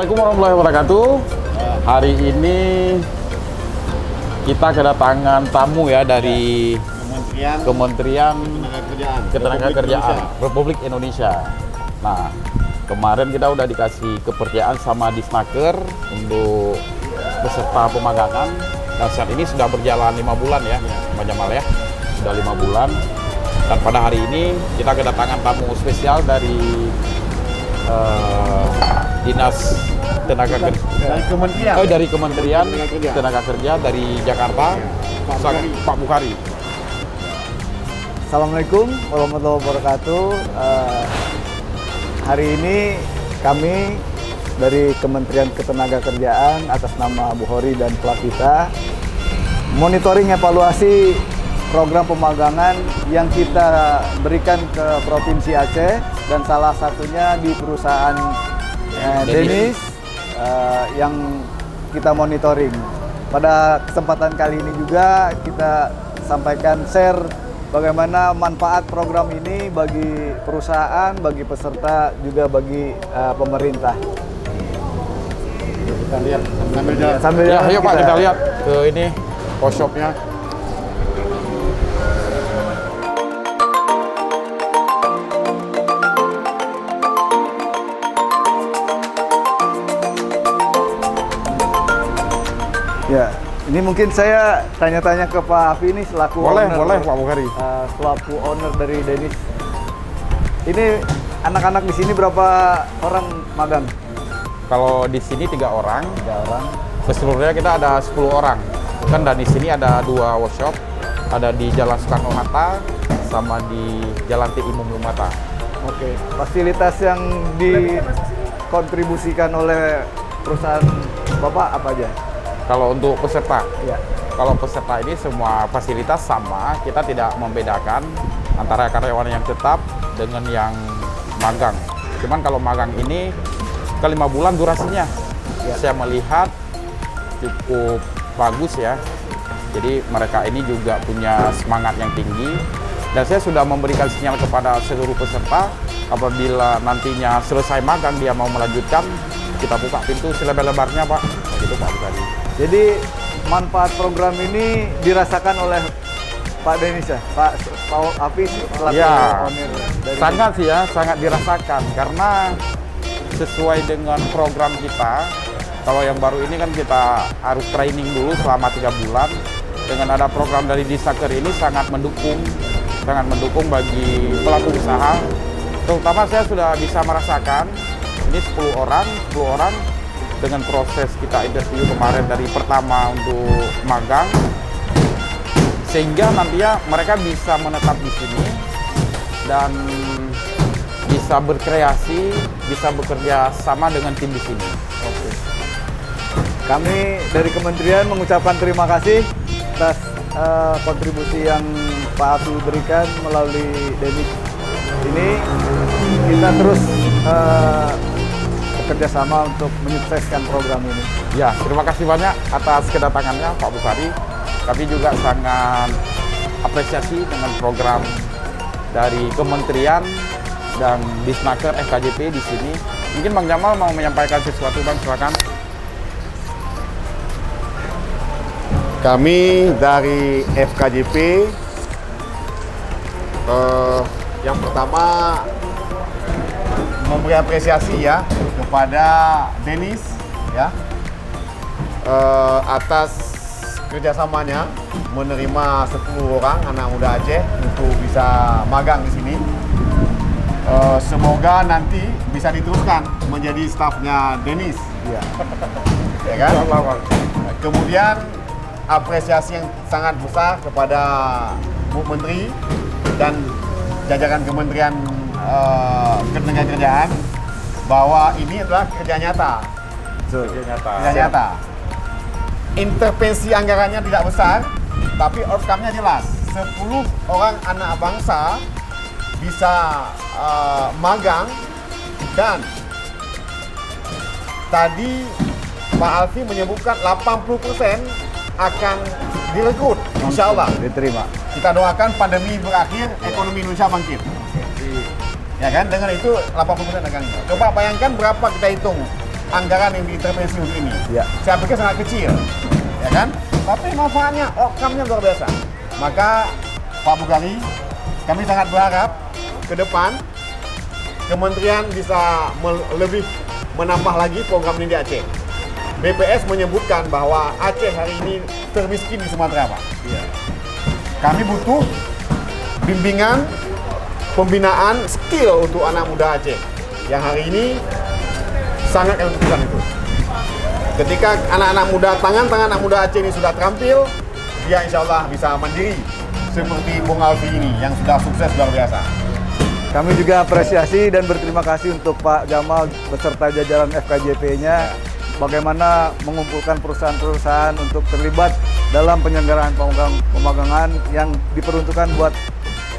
Assalamualaikum warahmatullahi wabarakatuh. Hari ini kita kedatangan tamu ya dari Kementerian Ketenagakerjaan Republik Indonesia. Nah, kemarin kita udah dikasih kepercayaan sama Disnaker untuk peserta pemagangan. Dan saat ini sudah berjalan 5 bulan ya, Pak Jamal ya. Sudah 5 bulan. Dan pada hari ini kita kedatangan tamu spesial dari Dinas Tenaga Kerja dari Kementerian Tenaga Kerja dari Jakarta, Pak Bukhari. Assalamualaikum warahmatullahi wabarakatuh. Hari ini kami dari Kementerian Ketenagakerjaan atas nama Bu Hori dan Pelatita monitoring evaluasi program pemagangan yang kita berikan ke Provinsi Aceh dan salah satunya di perusahaan Denis yang kita monitoring. Pada kesempatan kali ini juga kita sampaikan share bagaimana manfaat program ini bagi perusahaan, bagi peserta, juga bagi pemerintah. Kita lihat sambil Ya, jalan ayo Pak kita lihat ke ini workshopnya. Ya, ini mungkin saya tanya-tanya ke Pak Afi ini selaku Boleh owner, Pak Bukhari. selaku owner dari Denis. Ini anak-anak di sini berapa orang magang? Kalau di sini 3 orang, 3 orang. keseluruhannya kita ada 10 orang. Kan dan di sini ada 2 workshop, ada di Jalan Soekarno-Hatta sama di Jalan TI Mata. Oke. Fasilitas yang dikontribusikan oleh perusahaan Bapak apa aja? Kalau untuk peserta, Ya. kalau peserta ini semua fasilitas sama, kita tidak membedakan antara karyawan yang tetap dengan yang magang. Cuman kalau magang ini ke 5 bulan durasinya, Ya. saya melihat cukup bagus ya. Jadi mereka ini juga punya semangat yang tinggi. Dan saya sudah memberikan sinyal kepada seluruh peserta, apabila nantinya selesai magang dia mau melanjutkan, kita buka pintu selebar-lebarnya Pak. Begitu Pak tadi. Jadi manfaat program ini dirasakan oleh Pak Denis ya, Pak Afi selaku Ya, owner dari sangat sih ya, sangat dirasakan karena sesuai dengan program kita. Kalau yang baru ini kan kita harus training dulu selama 3 bulan. Dengan ada program dari Disnaker ini sangat mendukung bagi pelaku usaha. Terutama saya sudah bisa merasakan ini 10 orang dengan proses kita interview kemarin dari pertama untuk magang, sehingga nantinya mereka bisa menetap di sini dan bisa berkreasi, bisa bekerja sama dengan tim di sini. Oke. Kami dari kementerian mengucapkan terima kasih atas kontribusi yang Pak Afi berikan melalui Denis ini. Kita terus bekerja sama untuk menyukseskan program ini. Ya, terima kasih banyak atas kedatangannya Pak Bukhari. Kami juga sangat apresiasi dengan program dari Kementerian dan Disnaker FKJP di sini. Mungkin Bang Jamal mau menyampaikan sesuatu, Bang, silakan. Kami dari FKJP yang pertama memberi apresiasi ya kepada Denis ya atas kerjasamanya menerima 10 orang anak muda Aceh untuk bisa magang di sini. Semoga nanti bisa diteruskan menjadi stafnya Denis. Ya. Ya kan? Kemudian apresiasi yang sangat besar kepada Bu Menteri dan jajaran Kementerian Ketenagakerjaan bahwa ini adalah kerja nyata. Kerja nyata. Intervensi anggarannya tidak besar, tapi outcome-nya jelas. 10 orang anak bangsa bisa magang, dan tadi Pak Alfi menyebutkan 80% akan direkrut, insya Allah. Diterima. Kita doakan pandemi berakhir, ekonomi Indonesia bangkit. Ya kan, dengan itu 80% akan. Coba bayangkan berapa kita hitung anggaran yang diintervensi untuk ini. Ya. Saya pikir sangat kecil, ya kan? Tapi manfaatnya, outcome-nya luar biasa. Maka Pak Bukhari, kami sangat berharap ke depan Kementerian bisa lebih menambah lagi program ini di Aceh. BPS menyebutkan bahwa Aceh hari ini termiskin di Sumatera, Pak. Iya. Kami butuh bimbingan, pembinaan skill untuk anak muda Aceh yang hari ini sangat kami butuhkan itu. Ketika anak-anak muda, tangan-tangan anak muda Aceh ini sudah terampil, dia insya Allah bisa mandiri seperti Bung Alfi ini yang sudah sukses luar biasa. Kami juga apresiasi dan berterima kasih untuk Pak Jamal beserta jajaran FKJP-nya bagaimana mengumpulkan perusahaan-perusahaan untuk terlibat dalam penyelenggaraan pemagangan yang diperuntukkan buat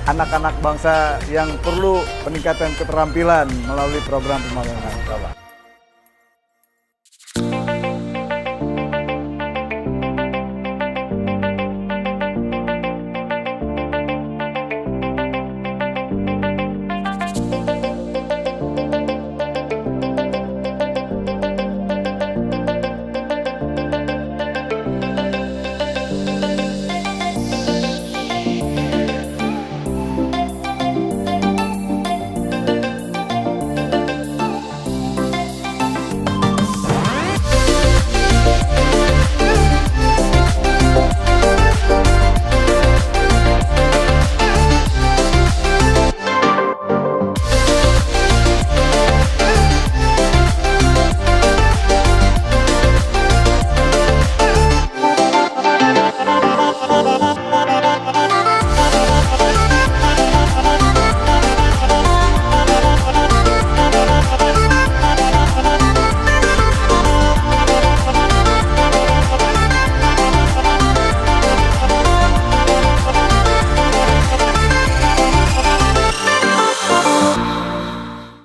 anak-anak bangsa yang perlu peningkatan keterampilan melalui program pemagangan.